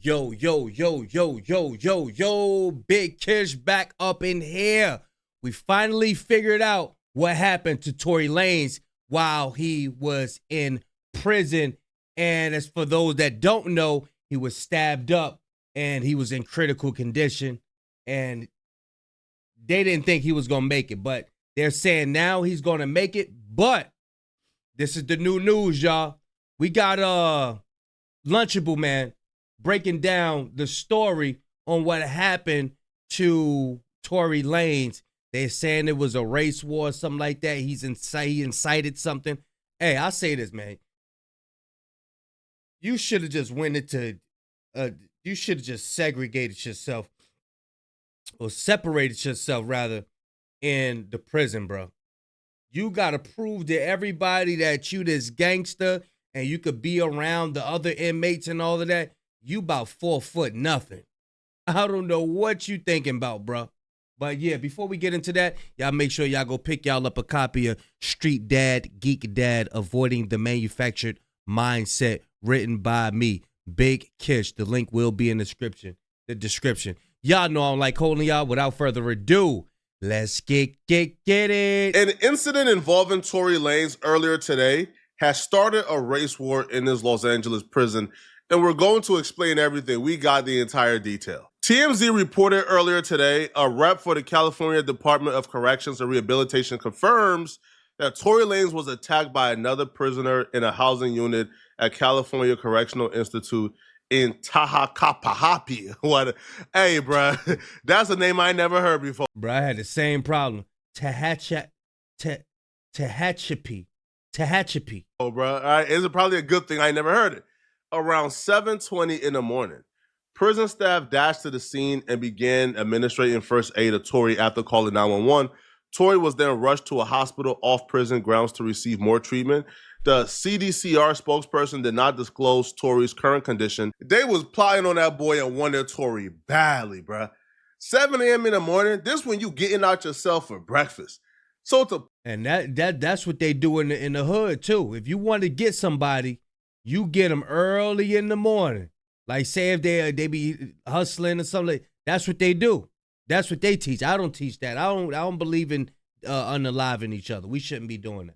Yo, yo, yo, yo, yo, yo, yo, Big Kish back up in here. We finally figured out what happened to Tory Lanez while he was in prison. And as for those that don't know, he was stabbed up and he was in critical condition. And they didn't think he was going to make it. But they're saying now he's going to make it. But this is the new news, y'all. We got Lunchable Man breaking down the story on what happened to Tory Lanez. They're saying it was a race war or something like that. He incited something. Hey, I'll say this, man. You should have just went into, you should have just segregated yourself or separated yourself rather in the prison, bro. You got to prove to everybody that you this gangster and you could be around the other inmates and all of that. You about 4 foot nothing. I don't know what you thinking about, bro. But yeah, before we get into that, y'all make sure y'all go pick y'all up a copy of Street Dad, Geek Dad, Avoiding the Manufactured Mindset, written by me, Big Kish. The link will be in the description. Y'all know I don't like holding y'all. Without further ado, let's get it. An incident involving Tory Lanez earlier today has started a race war in his Los Angeles prison, and we're going to explain everything. We got the entire detail. TMZ reported earlier today, a rep for the California Department of Corrections and Rehabilitation confirms that Tory Lanez was attacked by another prisoner in a housing unit at California Correctional Institute in Tahacapahapi. What? Hey, bro, that's a name I never heard before. Bro, I had the same problem. Tehachapi. Oh, bro, all right, it's probably a good thing I never heard it. Around 7:20 in the morning, prison staff dashed to the scene and began administering first aid to Tory after calling 911. Tory was then rushed to a hospital off prison grounds to receive more treatment. The CDCR spokesperson did not disclose Tory's current condition. They was plotting on that boy and wanted Tory badly, bruh. 7 a.m. in the morning, this when you getting out yourself for breakfast. And that's what they do in the hood too. If you want to get somebody, you get them early in the morning. Like say if they be hustling or something, that's what they do. That's what they teach. I don't teach that. I don't believe in unaliving each other. We shouldn't be doing that.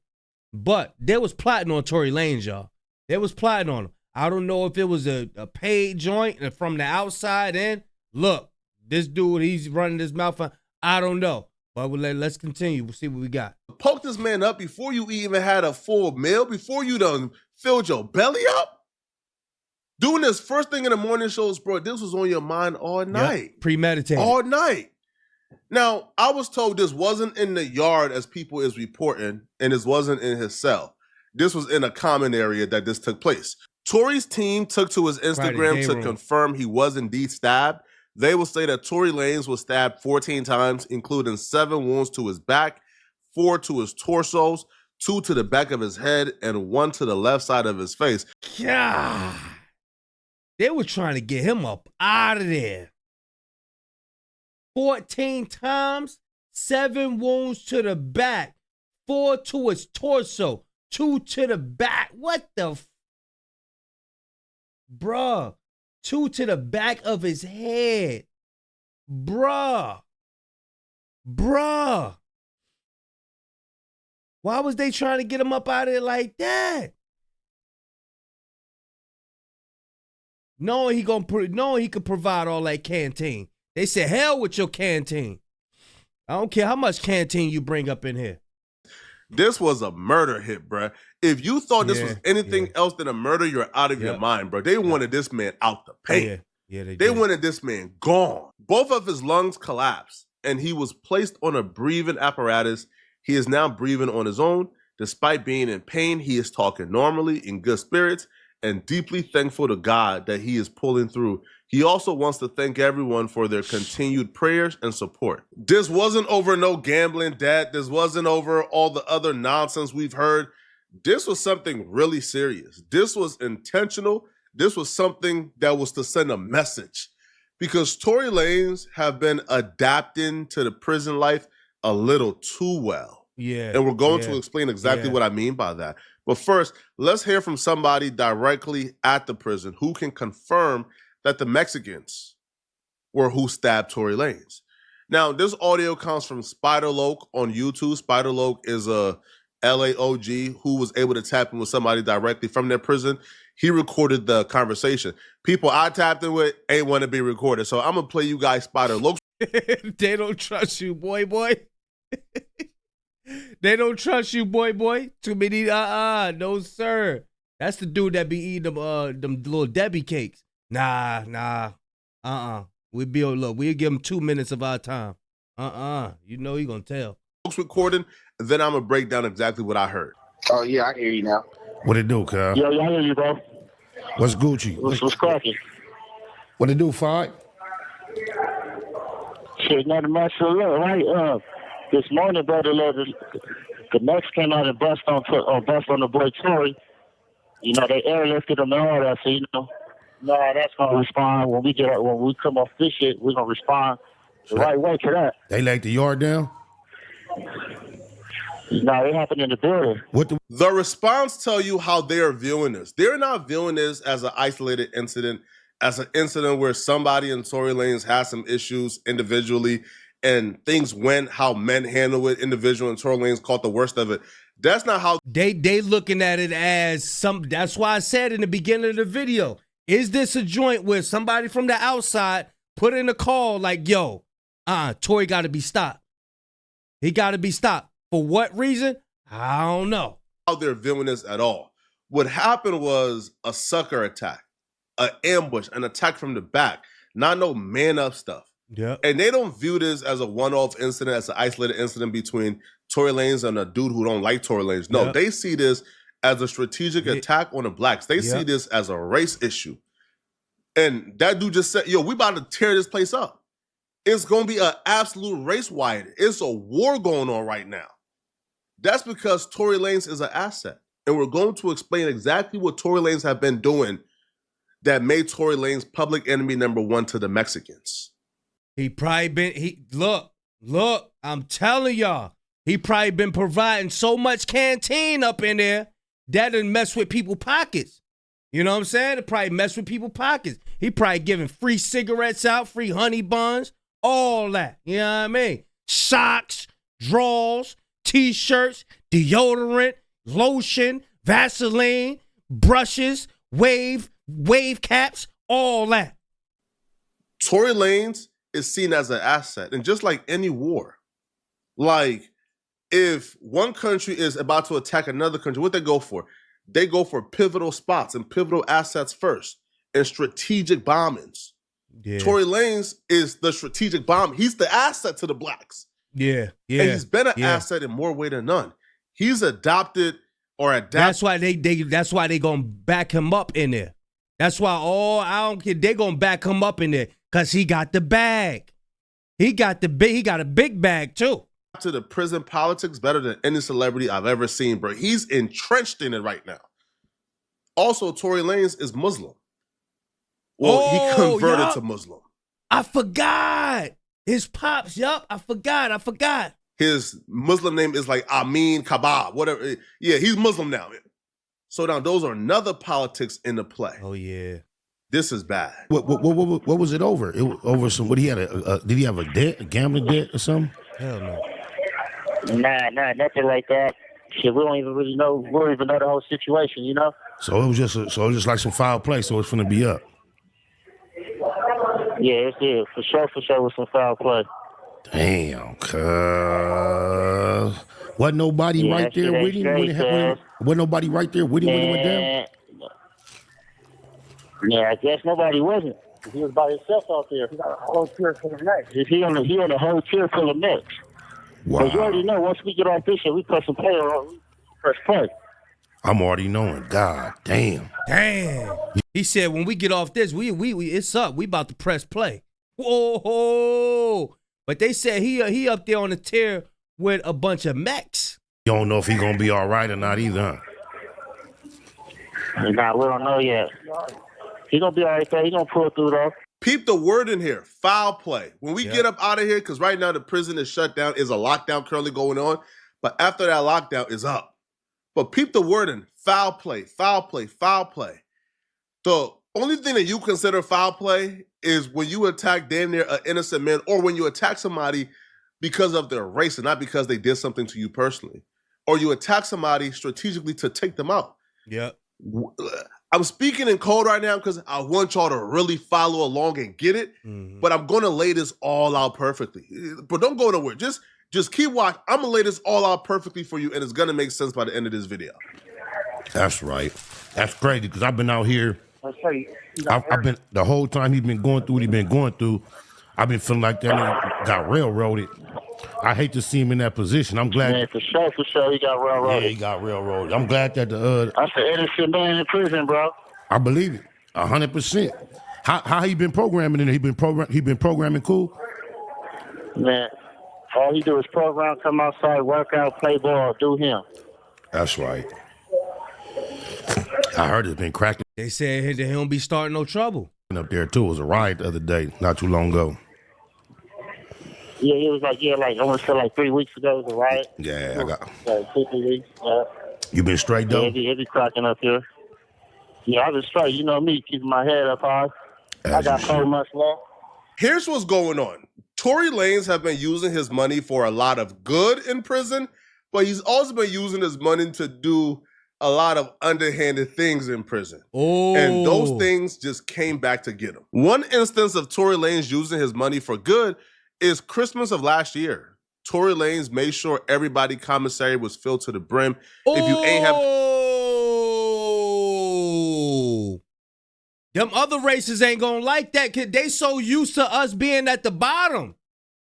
But they was plotting on Tory Lanez, y'all. They was plotting on him. I don't know if it was a paid joint and from the outside in. Look, this dude, he's running his mouth. I don't know. But let's continue. We'll see what we got. Poke this man up before you even had a full meal, before you done filled your belly up. Doing this first thing in the morning shows, bro, this was on your mind all night. Yep. Premeditated. All night. Now, I was told this wasn't in the yard as people is reporting, and this wasn't in his cell. This was in a common area that this took place. Tory's team took to his Instagram to confirm he was indeed stabbed. They will say that Tory Lanez was stabbed 14 times, including 7 wounds to his back, 4 to his torsos, 2 to the back of his head, and 1 to the left side of his face. God. They were trying to get him up out of there. 14 times, 7 wounds to the back, 4 to his torso, 2 to the back. What the bruh. 2 to the back of his head. Bruh. Why was they trying to get him up out of there like that? Knowing he could provide all that canteen. They said, hell with your canteen. I don't care how much canteen you bring up in here. This was a murder hit, bruh. If you thought this was anything else than a murder, you're out of your mind, bro. They wanted this man out the paint. They wanted this man gone. Both of his lungs collapsed, and he was placed on a breathing apparatus. He is now breathing on his own. Despite being in pain, he is talking normally, in good spirits, and deeply thankful to God that he is pulling through. He also wants to thank everyone for their continued prayers and support. This wasn't over no gambling debt. This wasn't over all the other nonsense we've heard. This was something really serious. This was intentional. This was something that was to send a message, because Tory Lanez have been adapting to the prison life a little too well. Yeah. And we're going to explain exactly what I mean by that. But first, let's hear from somebody directly at the prison who can confirm that the Mexicans were who stabbed Tory Lanez. Now, this audio comes from Spider-Loc on YouTube. Spider-Loc is a LAOG who was able to tap in with somebody directly from their prison. He recorded the conversation. People I tapped in with ain't want to be recorded. So I'm going to play you guys Spider-Loc. They don't trust you, boy. They don't trust you, boy. Too many, no, sir. That's the dude that be eating them little Debbie cakes. Nah, we'll give him 2 minutes of our time. You know he gonna tell. Recording, and then I'm gonna break down exactly what I heard. Oh yeah, I hear you now. What it do, Kyle? Yo, I hear you, bro. What's Gucci? What's cracking? What it do, Five? Shit, nothing much to look, right? This morning, brother, the Mex came out and bust on the boy Tory. You know, they airlifted him and all that, so that's gonna respond when we come off this shit. We're gonna respond the right way to that. They laid the yard down. No, it happened in the building. The response tell you how they are viewing this. They're not viewing this as an isolated incident, as an incident where somebody in Tory Lanez has some issues individually and things went how men handle it individually, and Tory Lanez caught the worst of it. That's not how they looking at it as some. That's why I said in the beginning of the video, is this a joint where somebody from the outside put in a call like, yo, Tory got to be stopped. He got to be stopped. For what reason? I don't know. How they're viewing this at all. What happened was a sucker attack, an ambush, an attack from the back, not no man up stuff. Yeah. And they don't view this as a one-off incident, as an isolated incident between Tory Lanez and a dude who don't like Tory Lanez. No, they see this as a strategic attack on the blacks. They see this as a race issue. And that dude just said, yo, we about to tear this place up. It's going to be an absolute race riot. It's a war going on right now. That's because Tory Lanez is an asset. And we're going to explain exactly what Tory Lanez have been doing that made Tory Lanez public enemy number one to the Mexicans. He probably been, look, I'm telling y'all, he probably been providing so much canteen up in there that done mess with people's pockets. You know what I'm saying? It probably mess with people's pockets. He probably giving free cigarettes out, free honey buns, all that. You know what I mean? Socks, drawers, T-shirts, deodorant, lotion, Vaseline, brushes, wave caps, all that. Tory Lanez is seen as an asset. And just like any war, like if one country is about to attack another country, what they go for? They go for pivotal spots and pivotal assets first and strategic bombings. Yeah. Tory Lanez is the strategic bomb. He's the asset to the blacks. Yeah. And he's been an asset in more way than none. He's adopted or adapted. That's why they gonna back him up in there. That's why I don't care. They gonna back him up in there because he got the bag. He got a big bag too. To the prison politics better than any celebrity I've ever seen, bro. He's entrenched in it right now. Also, Tory Lanez is Muslim. Well, he converted to Muslim. I forgot. His pops, I forgot. His Muslim name is like Amin Kabab, whatever. Yeah, he's Muslim now. So now those are another politics in the play. Oh, yeah. This is bad. What was it over? It was over some, what he had, did he have a debt, a gambling debt or something? Hell no. Nah, nothing like that. Shit, we don't even really know. We don't even know the whole situation, you know. So it was just like some foul play. So it's finna be up. Yeah, it's for sure with some foul play. Damn, cuz. Wasn't nobody right there with him when it happened? Wasn't nobody right there with him when it went down? Yeah, I guess nobody wasn't. He was by himself out there. He got a whole tier full of necks. He on a whole tier full of necks. Wow. Because you already know, once we get off this shit, we press some play on. We press play. I'm already knowing. God damn. He said when we get off this, we it's up. We about to press play. Whoa. But they said he up there on the tier with a bunch of mechs. You don't know if he gonna be all right or not either, huh? Nah, we don't know yet. He gonna be all right there. He gonna pull through though. Peep the word in here, foul play. When we get up out of here, because right now the prison is shut down, is a lockdown currently going on, but after that lockdown is up. But peep the word in, foul play, foul play, foul play. The Only thing that you consider foul play is when you attack damn near an innocent man, or when you attack somebody because of their race and not because they did something to you personally, or you attack somebody strategically to take them out. Yep. I'm speaking in code right now because I want y'all to really follow along and get it, but I'm going to lay this all out perfectly. But don't go nowhere. Just keep watching. I'm going to lay this all out perfectly for you, and it's going to make sense by the end of this video. That's right. That's crazy because I've been out here. I've been the whole time he's been going through what he's been going through. I've been feeling like that nigga got railroaded. I hate to see him in that position. I'm glad. Man, for sure, he got railroaded. Yeah, he got railroaded. I'm glad that that's an innocent man in prison, bro. I believe it, 100%. How he been programming in? He been programming cool. Man, all he do is program, come outside, work out, play ball, do him. That's right. I heard it's been cracking. They said he don't be starting no trouble. Up there too. It was a riot the other day, not too long ago. Yeah, it was like I want to say like 3 weeks ago it was a riot. Yeah, I got. Like 2, 3 weeks. You been straight though? Yeah, it be cracking up here. Yeah, I been straight. You know me, keeping my head up high. I got 4 months left. Here's what's going on. Tory Lanez have been using his money for a lot of good in prison, but he's also been using his money to do a lot of underhanded things in prison. Oh. And those things just came back to get him. One instance of Tory Lanez using his money for good is Christmas of last year. Tory Lanez made sure everybody commissary was filled to the brim. If you ain't have... Them other races ain't gonna like that because they so used to us being at the bottom.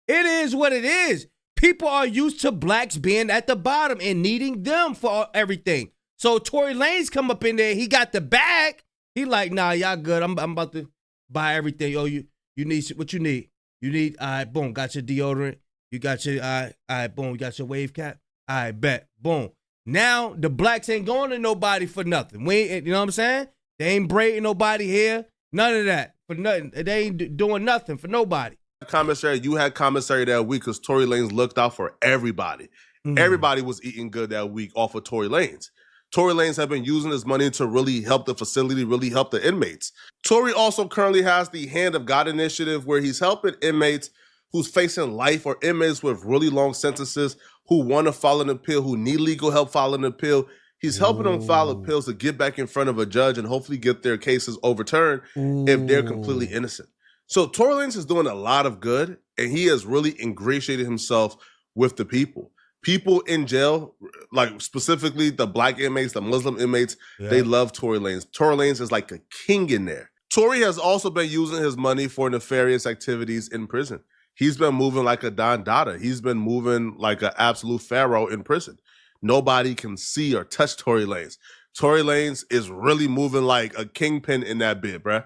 It is what it is. People are used to blacks being at the bottom and needing them for everything. So Tory Lanez come up in there, he got the bag. He like, nah, y'all good. I'm about to buy everything. Oh, you need what you need? You need, all right, boom, got your deodorant. You got your, all right, boom, you got your wave cap. All right, bet, boom. Now the blacks ain't going to nobody for nothing. We ain't, you know what I'm saying? They ain't braiding nobody here. None of that for nothing. They ain't doing nothing for nobody. Commissary, you had commissary that week because Tory Lanez looked out for everybody. Everybody was eating good that week off of Tory Lanez. Tory Lanez have been using his money to really help the facility, really help the inmates. Tory also currently has the Hand of God initiative where he's helping inmates who's facing life or inmates with really long sentences who want to file an appeal, who need legal help filing an appeal. He's helping them file appeals to get back in front of a judge and hopefully get their cases overturned if they're completely innocent. So Tory Lanez is doing a lot of good, and he has really ingratiated himself with the people. People in jail, like specifically the black inmates, the Muslim inmates, they love Tory Lanez. Tory Lanez is like a king in there. Tory has also been using his money for nefarious activities in prison. He's been moving like a Don Dada. He's been moving like an absolute pharaoh in prison. Nobody can see or touch Tory Lanez. Tory Lanez is really moving like a kingpin in that bit, bruh.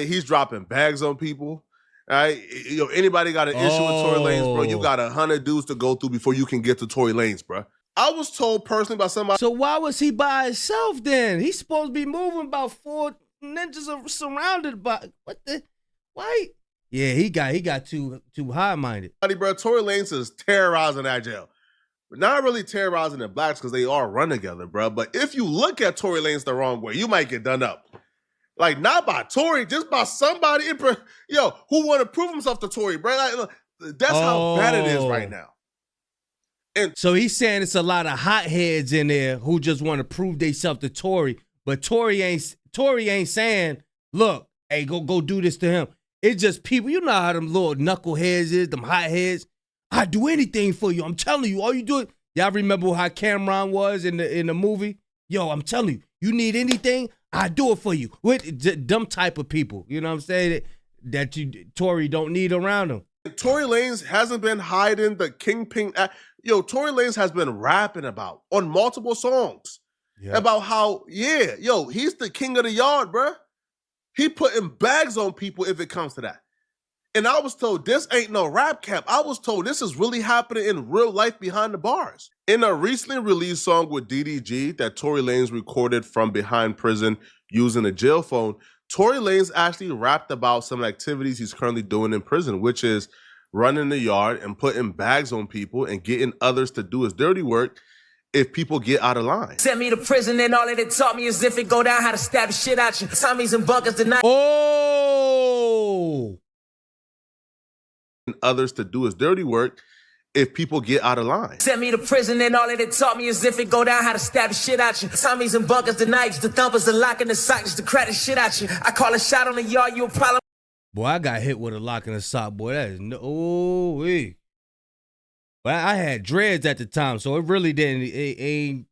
He's dropping bags on people. Anybody got an issue with Tory Lanez, bro? You got 100 dudes to go through before you can get to Tory Lanez, bro. I was told personally by somebody. So why was he by himself then? He's supposed to be moving about 4 ninjas are surrounded by what the? Why? Yeah, he got too high-minded. Bro, Tory Lanez is terrorizing that jail. Not really terrorizing the blacks because they all run together, bro. But if you look at Tory Lanez the wrong way, you might get done up. Like, not by Tory, just by somebody who want to prove himself to Tory, bro. Like, that's how bad it is right now. And so he's saying it's a lot of hotheads in there who just want to prove themselves to Tory, but Tory ain't saying, look, hey, go do this to him. It's just people. You know how them little knuckleheads is, them hotheads. I do anything for you. I'm telling you, all you do. Y'all remember how Cameron was in the movie? Yo, I'm telling you, you need anything, I do it for you. With them type of people, you know what I'm saying? That Tory don't need around him. Tory Lanez hasn't been hiding the kingpin. Tory Lanez has been rapping about on multiple songs about how, he's the king of the yard, bruh. He putting bags on people if it comes to that. And I was told this ain't no rap cap. I was told this is really happening in real life behind the bars. In a recently released song with DDG that Tory Lanez recorded from behind prison using a jail phone, Tory Lanez actually rapped about some activities he's currently doing in prison, which is running the yard and putting bags on people and getting others to do his dirty work if people get out of line. Sent me to prison and all that it taught me is if it go down how to stab the shit out you. Tommy's and bunkers tonight. Oh. And others to do his dirty work if people get out of line. Sent me to prison and all that it taught me is if it go down how to stab the shit out you. Tommy's and bunkers, the knives, the thumpers, the lock and the socks, the crack the shit out you. I call a shot on the yard, you a problem. Boy, I got hit with a lock and a sock, boy. That is no. But I had dreads at the time, so it really ain't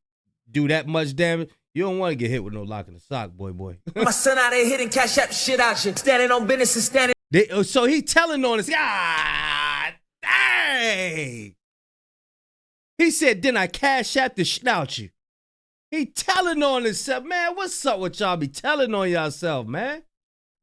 do that much damage. You don't want to get hit with no lock and a sock, boy. My son out there hitting cash out the shit out you. Standing on business and standing. So he telling on us, God dang. He said, then I cash out the shit out you. He telling on himself, man. What's up with y'all be telling on yourself, man?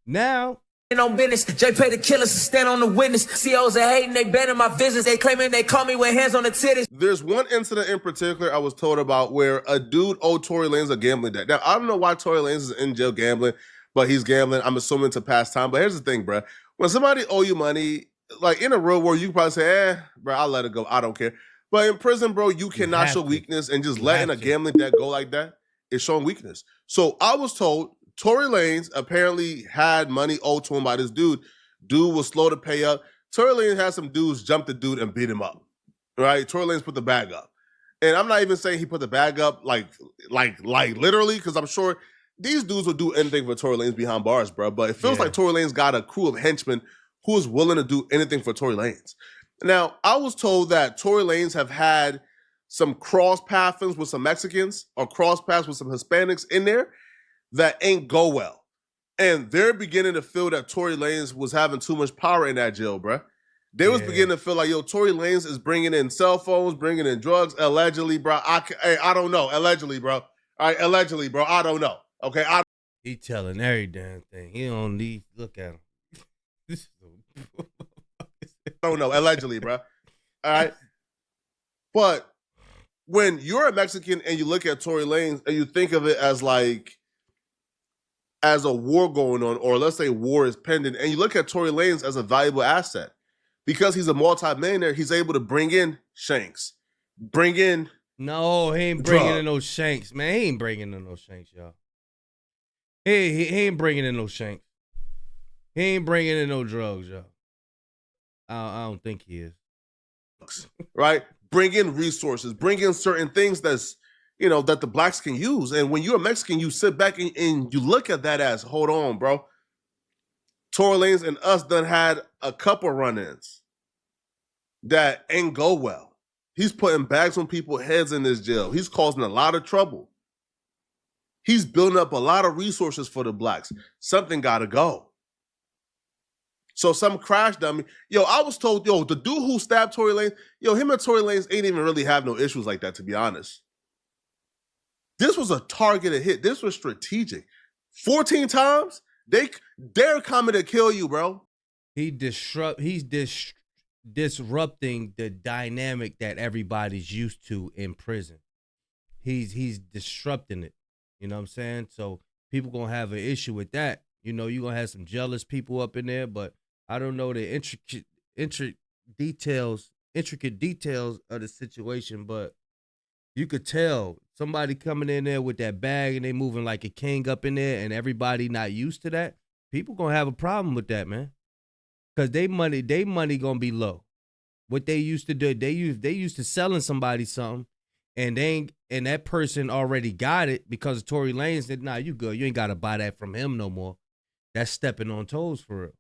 Now. On business, Jay paid the killers to stand on the witness. COs are hating, they banning my business. They claiming they call me with hands on the titties. There's one incident in particular I was told about where a dude owed Tory Lanez a gambling debt. Now, I don't know why Tory Lanez is in jail gambling, but he's gambling. I'm assuming to pass time. But here's the thing, bro. When somebody owe you money, like in a real world, you can probably say, bro, I'll let it go. I don't care. But in prison, bro, you cannot show weakness, and just letting a gambling debt go like that is showing weakness. So I was told Tory Lanez apparently had money owed to him by this dude. Dude was slow to pay up. Tory Lanez had some dudes jump the dude and beat him up. Right? Tory Lanez put the bag up. And I'm not even saying he put the bag up like literally, because I'm sure these dudes will do anything for Tory Lanez behind bars, bro. But it feels like Tory Lanez got a crew of henchmen who is willing to do anything for Tory Lanez. Now, I was told that Tory Lanez have had some cross pathings with some Mexicans or cross paths with some Hispanics in there that ain't go well. And they're beginning to feel that Tory Lanez was having too much power in that jail, bro. They was beginning to feel like, yo, Tory Lanez is bringing in cell phones, bringing in drugs, allegedly, bro. I don't know. Allegedly, bro. All right, allegedly, bro. I don't know. Okay, he telling every damn thing. He don't need, look at him. I don't know. Allegedly, bro. All right. But when you're a Mexican and you look at Tory Lanez and you think of it as like, as a war going on, or let's say war is pending, and you look at Tory Lanez as a valuable asset, because he's a multi-millionaire, he's able to bring in Shanks, bring in No, he ain't bringing in no Shanks, man. He ain't bringing in no Shanks, y'all. He ain't bringing in no Shanks. He ain't bringing in no drugs, y'all. I don't think he is. Right? Bring in resources, bring in certain things that's, that the blacks can use. And when you're a Mexican, you sit back and you look at that as, hold on, bro. Tory Lanez and us done had a couple run-ins that ain't go well. He's putting bags on people's heads in this jail. He's causing a lot of trouble. He's building up a lot of resources for the blacks. Something got to go. So some crash dummy. Yo, I was told, the dude who stabbed Tory Lanez, him and Tory Lanez ain't even really have no issues like that, to be honest. This was a targeted hit. This was strategic. 14 times, they're coming to kill you, bro. He's disrupting the dynamic that everybody's used to in prison. He's disrupting it. You know what I'm saying? So people gonna have an issue with that. You're gonna have some jealous people up in there, but I don't know the intricate details of the situation, but you could tell somebody coming in there with that bag and they moving like a king up in there, and everybody not used to that. People gonna have a problem with that, man, because they money gonna be low. What they used to do, they used to selling somebody something, and that person already got it because of Tory Lanez said, "Nah, you good. You ain't gotta buy that from him no more." That's stepping on toes for real.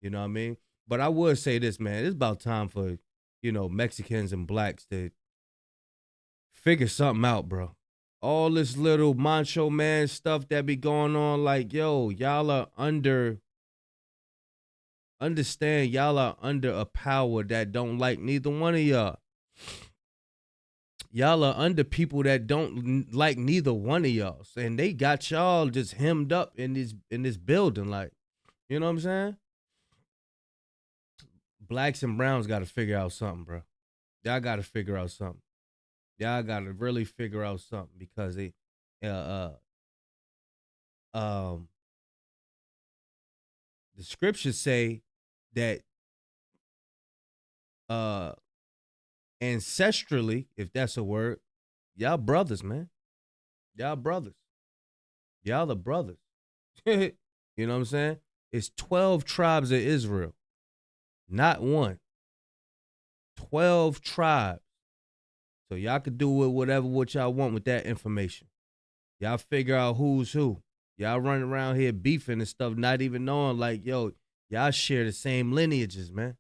You know what I mean? But I would say this, man. It's about time for Mexicans and blacks to figure something out, bro. All this little macho man stuff that be going on, like, yo, y'all are understand y'all are under a power that don't like neither one of y'all. Y'all are under people that don't like neither one of y'all. And they got y'all just hemmed up in this building, like, you know what I'm saying? Blacks and browns got to figure out something, bro. Y'all got to figure out something. Y'all got to really figure out something, because the scriptures say that ancestrally, if that's a word, y'all brothers, man. Y'all brothers. Y'all the brothers. You know what I'm saying? It's 12 tribes of Israel. Not one. 12 tribes. So y'all could do what y'all want with that information. Y'all figure out who's who. Y'all running around here beefing and stuff, not even knowing, like, yo, y'all share the same lineages, man.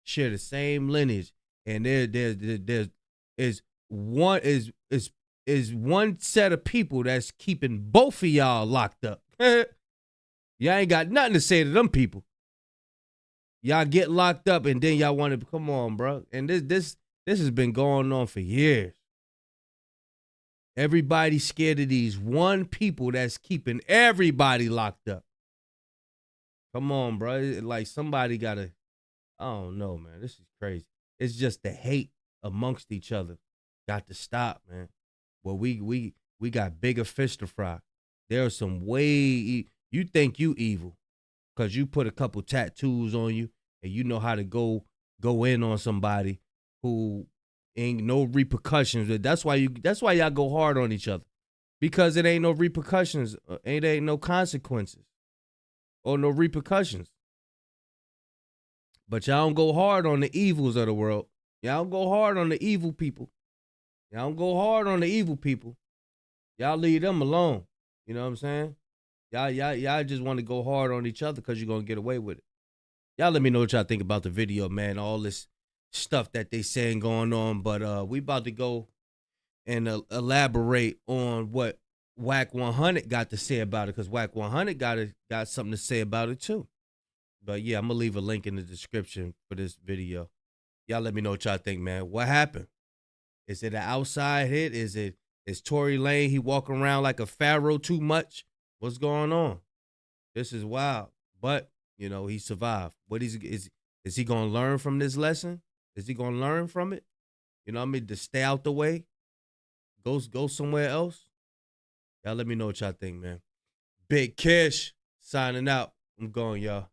Share the same lineage. And there's one set of people that's keeping both of y'all locked up. Y'all ain't got nothing to say to them people. Y'all get locked up and then y'all want to come on, bro. And this has been going on for years. Everybody's scared of these one people that's keeping everybody locked up. Come on, bro. Like somebody gotta, I don't know, man. This is crazy. It's just the hate amongst each other. Got to stop, man. Well, we got bigger fish to fry. There are some way, you think you evil because you put a couple tattoos on you and you know how to go in on somebody who ain't no repercussions. That's why y'all go hard on each other, because it ain't no repercussions. It ain't no consequences or no repercussions. But y'all don't go hard on the evils of the world. Y'all don't go hard on the evil people. Y'all don't go hard on the evil people. Y'all leave them alone. You know what I'm saying? Y'all just want to go hard on each other because you're going to get away with it. Y'all let me know what y'all think about the video, man. All this stuff that they saying going on. But we about to go and elaborate on what Whack 100 got to say about it, because Whack 100 got something to say about it too. But yeah, I'm going to leave a link in the description for this video. Y'all let me know what y'all think, man. What happened? Is it an outside hit? Is Tory Lanez, he walking around like a pharaoh too much? What's going on? This is wild. But, you know, he survived. Is he going to learn from this lesson? Is he going to learn from it? You know what I mean? To stay out the way? Go somewhere else? Y'all let me know what y'all think, man. Big Kish signing out. I'm going, y'all.